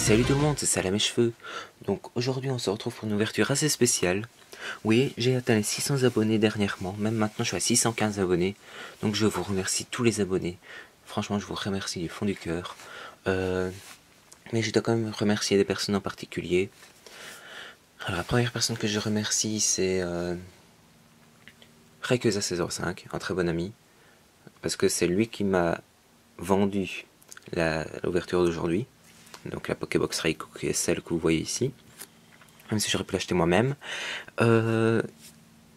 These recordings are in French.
Salut tout le monde, c'est Salam et Cheveux. Donc aujourd'hui on se retrouve pour une ouverture assez spéciale. Oui, j'ai atteint les 600 abonnés dernièrement, même maintenant je suis à 615 abonnés. Donc je vous remercie tous les abonnés. Franchement je vous remercie du fond du cœur. Mais je dois quand même remercier des personnes en particulier. Alors la première personne que je remercie c'est Rayquaza605, un très bon ami. Parce que c'est lui qui m'a vendu l'ouverture d'aujourd'hui. Donc la Pokébox Raikou qui est celle que vous voyez ici, même si j'aurais pu l'acheter moi-même. Alors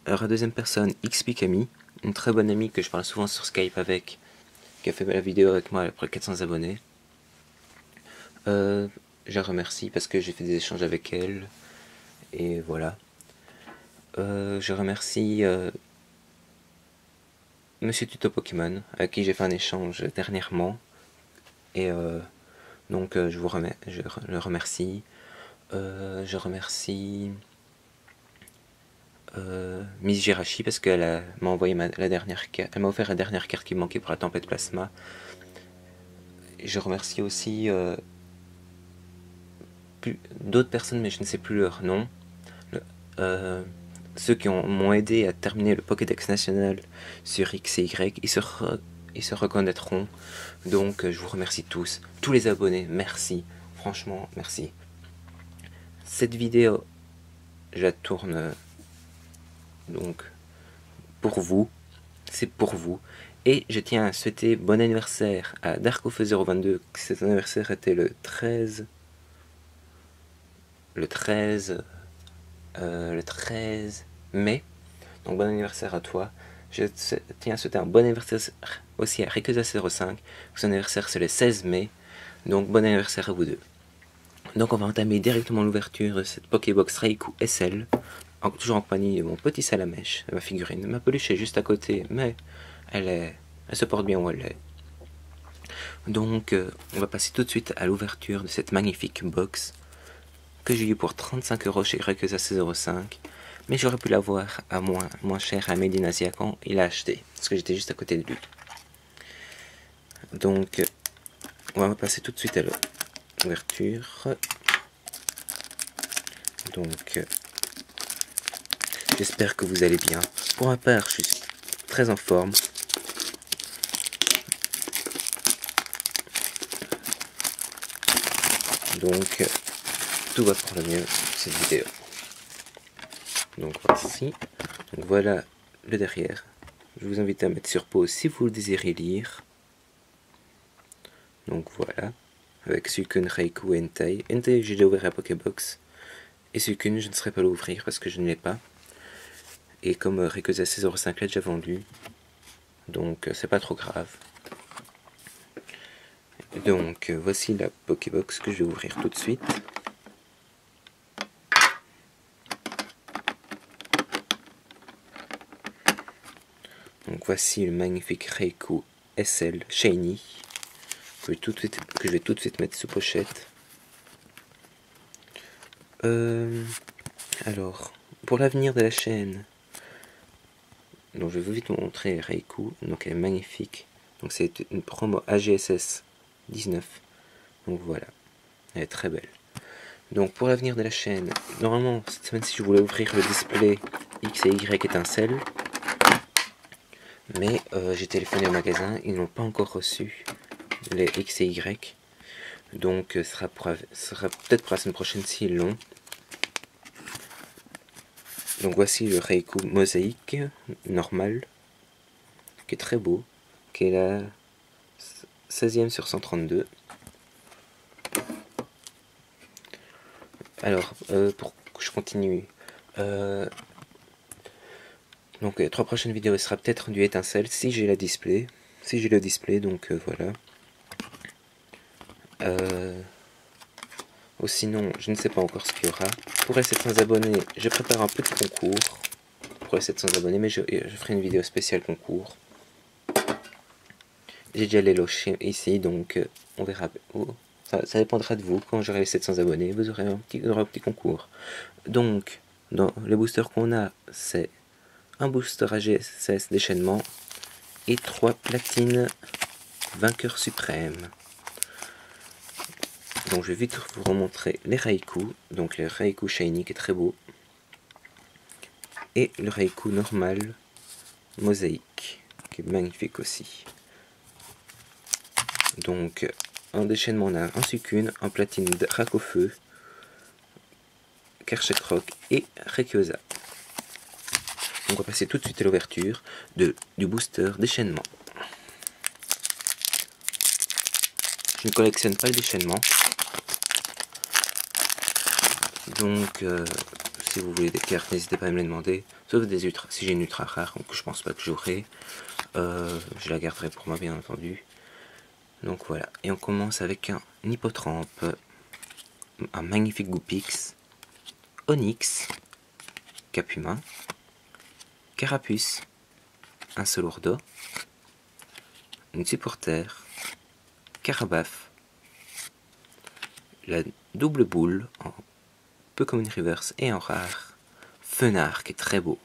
la deuxième personne, XPKami, une très bonne amie que je parle souvent sur Skype avec, qui a fait la vidéo avec moi après 400 abonnés. Je la remercie parce que j'ai fait des échanges avec elle, et voilà. Je remercie Monsieur Tuto Pokémon, avec qui j'ai fait un échange dernièrement, et donc je le remercie. Je remercie Miss Jirachi parce qu'elle m'a envoyé elle m'a offert la dernière carte qui me manquait pour la tempête plasma. Et je remercie aussi d'autres personnes, mais je ne sais plus leur nom. Ceux qui m'ont aidé à terminer le Pokédex national sur X et Y, ils se reconnaîtront. Donc je vous remercie tous les abonnés, merci, franchement merci. Cette vidéo, je la tourne donc pour vous, c'est pour vous. Et je tiens à souhaiter bon anniversaire à Darkofe022, cet anniversaire était le 13 mai, donc bon anniversaire à toi. Je tiens à souhaiter un bon anniversaire aussi à Rayquaza05, son anniversaire c'est le 16 mai, donc bon anniversaire à vous deux. Donc on va entamer directement l'ouverture de cette Pokébox Raikou SL, toujours en compagnie de mon petit Salamèche, ma figurine. Ma peluche est juste à côté, mais elle se porte bien où elle est. Donc on va passer tout de suite à l'ouverture de cette magnifique box que j'ai eu pour 35 € chez Rayquaza605, mais j'aurais pu l'avoir à moins cher à Made in Asia quand il a acheté, parce que j'étais juste à côté de lui. Donc on va passer tout de suite à l'ouverture. Donc j'espère que vous allez bien. Pour ma part, je suis très en forme. Donc tout va pour le mieux dans cette vidéo. Donc voici. Donc voilà le derrière. Je vous invite à mettre sur pause si vous le désirez lire. Donc voilà. Avec Suicune, Raikou et Entei. Entei, j'ai déjà ouvert la Pokébox. Et Suicune, je ne saurais pas l'ouvrir parce que je ne l'ai pas. Et comme Rayquaza605 l'a déjà vendu, donc c'est pas trop grave. Donc voici la Pokébox que je vais ouvrir tout de suite. Donc voici le magnifique Raikou SL Shiny que je vais tout de suite mettre sous pochette. Alors, pour l'avenir de la chaîne, donc je vais vite vous montrer Raikou, donc elle est magnifique. Donc c'est une promo AGSS 19. Donc voilà, elle est très belle. Donc pour l'avenir de la chaîne, normalement cette semaine-ci je voulais ouvrir le display X et Y étincelle. Mais j'ai téléphoné au magasin, ils n'ont pas encore reçu les X et Y. Donc ce sera peut-être pour la semaine prochaine s'ils l'ont. Donc voici le Raikou Mosaïque normal, qui est très beau, qui est la 16e sur 132. Alors, pour que je continue, donc les 3 prochaines vidéos sera peut-être du étincelle si j'ai le display, donc voilà. Ou sinon, je ne sais pas encore ce qu'il y aura. Pour les 700 abonnés, je prépare un petit concours. Pour les 700 abonnés, mais je ferai une vidéo spéciale concours. J'ai déjà les lochés ici, donc on verra. Ça dépendra de vous. Quand j'aurai les 700 abonnés, vous aurez un petit concours. Donc, dans les boosters qu'on a, c'est un booster AGSS déchaînement et 3 platines vainqueurs suprêmes. Donc je vais vite vous remontrer les Raikou. Donc le Raikou Shiny qui est très beau. Et le Raikou normal mosaïque qui est magnifique aussi. Donc en déchaînement on a un Suicune, en platine Dracofeu, Kerchakroc et Rayquaza. On va passer tout de suite à l'ouverture du booster déchaînement. Je ne collectionne pas le déchaînement. Donc si vous voulez des cartes, n'hésitez pas à me les demander. Sauf des ultras. Si j'ai une ultra rare, donc je pense pas que j'aurai. Je la garderai pour moi bien entendu. Donc voilà. Et on commence avec un Hippotrampe, un magnifique Goupix, Onyx, Capumin, Carapuce, un Solourdo, une Supporter, Carabaf, la double boule en peu comme une reverse et en rare, Fenard qui est très beau.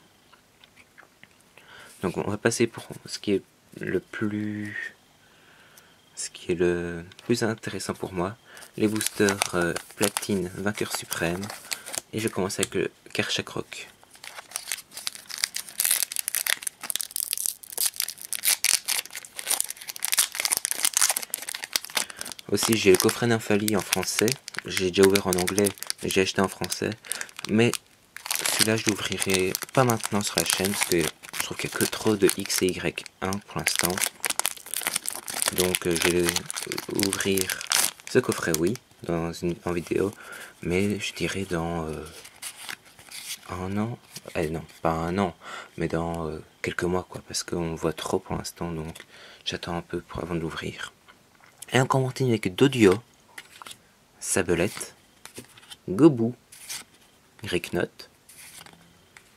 Donc on va passer pour ce qui est le plus intéressant pour moi, les boosters platine vainqueur suprême, et je commence avec le Kerchakroc. Aussi j'ai le coffret Nymphalie en français, j'ai déjà ouvert en anglais, mais j'ai acheté en français, mais celui-là je l'ouvrirai pas maintenant sur la chaîne, parce que je trouve qu'il n'y a que trop de X et Y1 pour l'instant. Donc je vais ouvrir ce coffret, oui, en vidéo, mais je dirais dans un an, non, pas un an, mais dans quelques mois, quoi, parce qu'on voit trop pour l'instant, donc j'attends un peu avant de l'ouvrir. Et on continue avec Dodio, Sabelette, Gobou, Gricknot,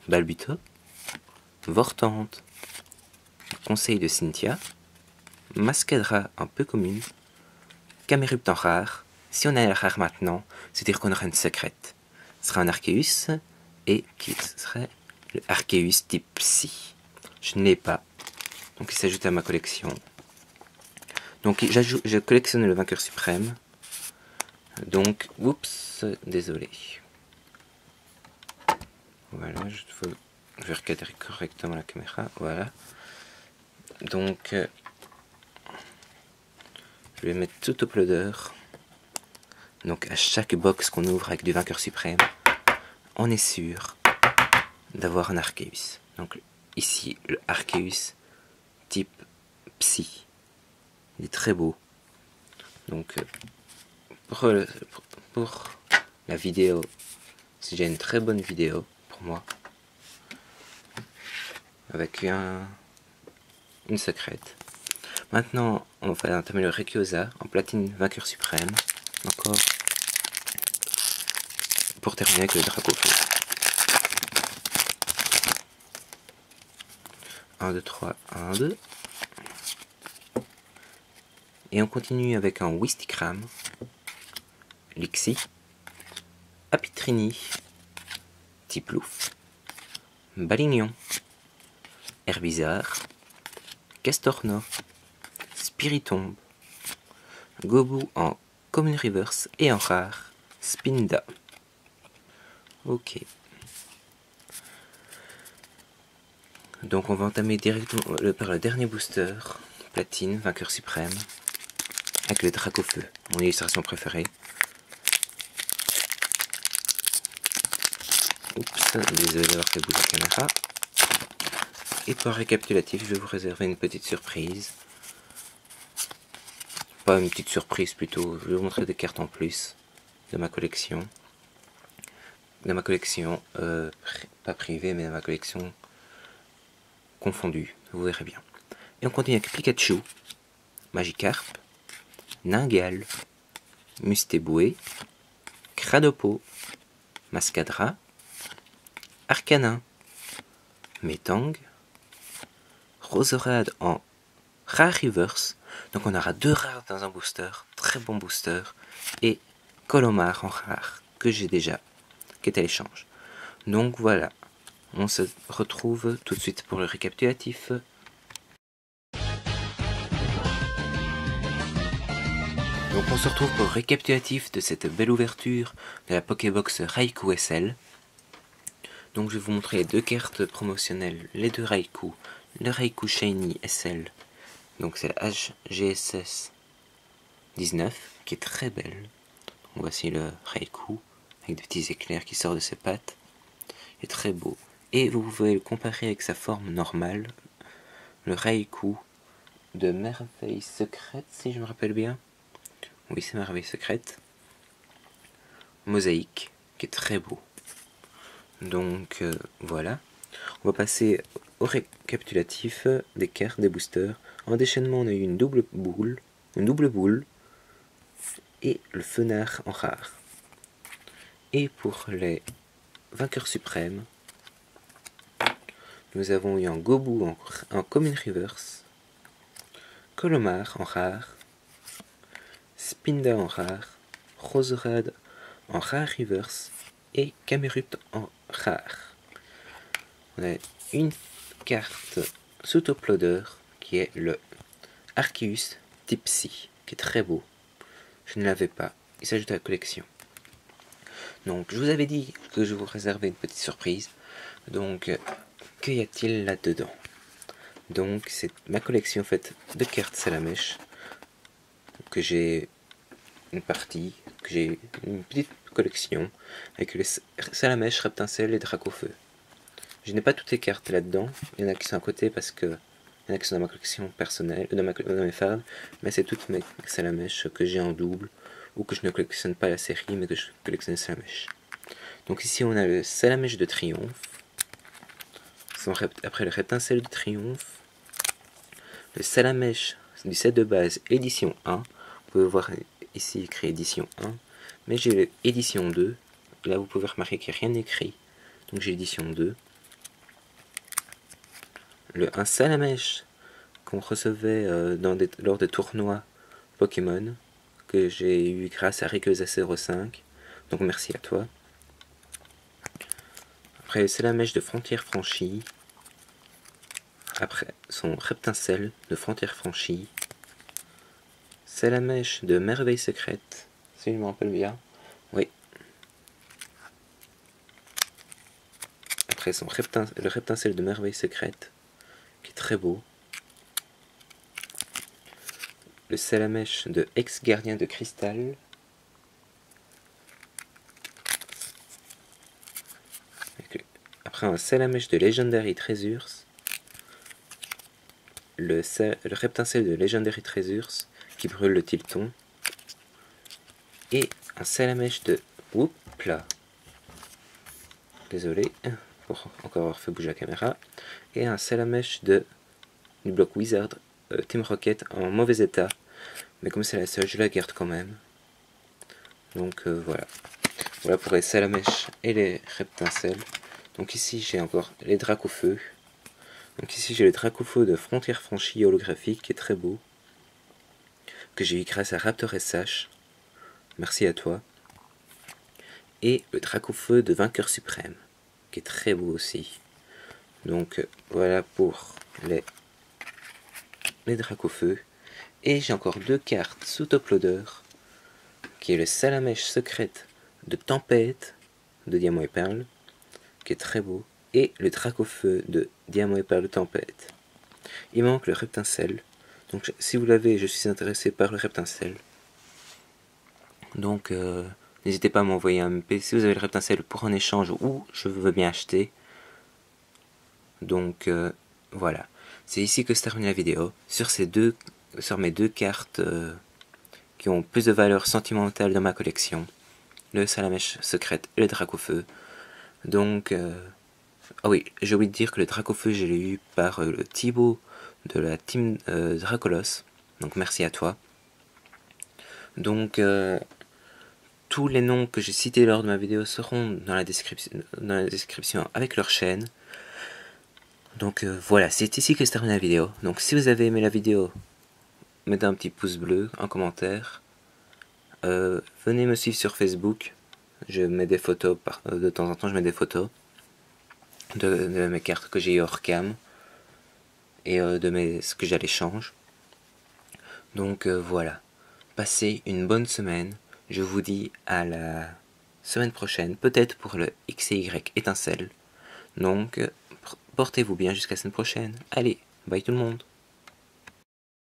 Balbuto, Vortante, Conseil de Cynthia, Mascadra un peu commune, Camerupt en rare. Si on a la rare maintenant, c'est-à-dire qu'on aura une secrète. Ce sera un Arceus, et qui serait le Arceus type Psy. Je ne l'ai pas, donc il s'ajoute à ma collection. Donc je collectionne le vainqueur suprême. Donc, oups, désolé. Voilà, je vais recadrer correctement la caméra. Voilà. Donc, je vais mettre tout uploader. Donc, à chaque box qu'on ouvre avec du vainqueur suprême, on est sûr d'avoir un Arceus. Donc, ici, le Arceus type Psy. Il est très beau. Donc, pour la vidéo, c'est déjà une très bonne vidéo pour moi. Avec une secrète. Maintenant, on va entamer le Rayquaza en platine vainqueur suprême. Encore. Pour terminer avec le Dracofeu. 1, 2, 3, 1, 2. Et on continue avec un Wistikram, Lixie, Apitrini, Tiplouf, Balignon, Herbizarre, Castorno, Spiritomb, Gobou en Common Reverse et en rare, Spinda. Ok. Donc on va entamer directement par le dernier booster, platine, vainqueur suprême, avec le Dracofeu, mon illustration préférée. Oups, désolé d'avoir fait bouger la caméra. Et pour récapitulatif, je vais vous réserver une petite surprise. Pas une petite surprise plutôt, je vais vous montrer des cartes en plus de ma collection. De ma collection, pas privée, mais de ma collection confondue, vous verrez bien. Et on continue avec Pikachu, Magikarp, Ningal, Mustéboué, Cradopo, Mascadra, Arcanin, Metang, Roserade en rare reverse. Donc on aura 2 rares dans un booster, très bon booster, et Colomar en rare, que j'ai déjà, qui est à l'échange. Donc voilà, on se retrouve tout de suite pour le récapitulatif. Donc on se retrouve pour le récapitulatif de cette belle ouverture de la Pokébox Raikou SL. Donc je vais vous montrer les deux cartes promotionnelles, les deux Raikou, le Raikou Shiny SL, donc c'est la HGSS 19 qui est très belle. Donc voici le Raikou avec des petits éclairs qui sortent de ses pattes, il est très beau. Et vous pouvez le comparer avec sa forme normale, le Raikou de Merveille Secrète si je me rappelle bien. Oui, c'est Merveille Secrète. Mosaïque, qui est très beau. Donc voilà. On va passer au récapitulatif des cartes, des boosters. En déchaînement, on a eu une double boule et le Fenard en rare. Et pour les vainqueurs suprêmes, nous avons eu un Gobu en Common Reverse, Colomar en rare, Spinda en rare, Roserade en rare reverse et Camerupt en rare. On a une carte sous top loader qui est le Arceus Tipsy, qui est très beau. Je ne l'avais pas, il s'agit de la collection. Donc je vous avais dit que je vous réservais une petite surprise. Donc qu'y a-t-il là-dedans? Donc c'est ma collection faite de cartes Salamèche, que j'ai une partie, que j'ai une petite collection avec les Salamèche, Reptincelle et Dracofeu. Je n'ai pas toutes les cartes là-dedans, il y en a qui sont à côté parce que il y en a qui sont dans ma collection personnelle, dans mes fards, mais c'est toutes mes Salamèche que j'ai en double ou que je ne collectionne pas la série mais que je collectionne Salamèche. Donc ici on a le Salamèche de Triomphe, après le Reptincelle de Triomphe, le Salamèche du set de base édition 1, vous pouvez voir ici écrit édition 1, mais j'ai l'édition 2, là vous pouvez remarquer qu'il n'y a rien écrit, donc j'ai l'édition 2. Un Salamèche qu'on recevait lors des tournois Pokémon, que j'ai eu grâce à Rayquaza 05, donc merci à toi. Après le Salamèche de Frontière Franchie, après son Reptincelle de Frontière Franchie, Salamèche de Merveille Secrète, si je me rappelle bien, oui. Après le Reptincelle de Merveille Secrète, qui est très beau. Le Salamèche de Ex-Gardien de Cristal. Après un Salamèche de Legendary Treasures. Le Reptincelle de Legendary Treasures qui brûle le Tilton. Et un Salamèche de... Oups là. Désolé pour encore avoir fait bouger la caméra. Et un Salamèche du bloc Wizard Team Rocket en mauvais état. Mais comme c'est la seule, je la garde quand même. Donc voilà. Voilà pour les Salamèche et les Reptincelles. Donc ici j'ai encore les Dracofeu. Donc ici j'ai le Dracofeu de Frontière Franchie holographique qui est très beau. Que j'ai eu grâce à Raptor SH. Merci à toi. Et le Dracofeu de Vainqueur Suprême. Qui est très beau aussi. Donc voilà pour les Dracofeu. Et j'ai encore deux cartes sous top loader. Qui est le Salamèche secrète de Tempête de Diamant et Perle. Qui est très beau. Et le Dracofeu de Diamant et Perle de Tempête. Il manque le Reptincelle. Donc si vous l'avez, je suis intéressé par le Reptincelle. Donc n'hésitez pas à m'envoyer un MP si vous avez le Reptincelle pour un échange ou je veux bien acheter. Donc voilà. C'est ici que se termine la vidéo. Sur mes deux cartes qui ont plus de valeur sentimentale dans ma collection. Le Salamèche secrète et le Dracofeu. Donc ah oui, j'ai oublié de dire que le Dracofeu je l'ai eu par le Thibaut de la team Dracolos. Donc merci à toi. Donc tous les noms que j'ai cités lors de ma vidéo seront dans la description avec leur chaîne. Donc voilà, c'est ici que se termine la vidéo. Donc si vous avez aimé la vidéo, mettez un petit pouce bleu, un commentaire. Venez me suivre sur Facebook. Je mets des photos, de temps en temps je mets des photos de mes cartes que j'ai eu hors cam. Et de ce que j'ai à l'échange. Donc voilà. passez une bonne semaine. Je vous dis à la semaine prochaine, peut-être pour le X et Y étincelle. Donc, portez-vous bien jusqu'à la semaine prochaine. Allez, bye tout le monde.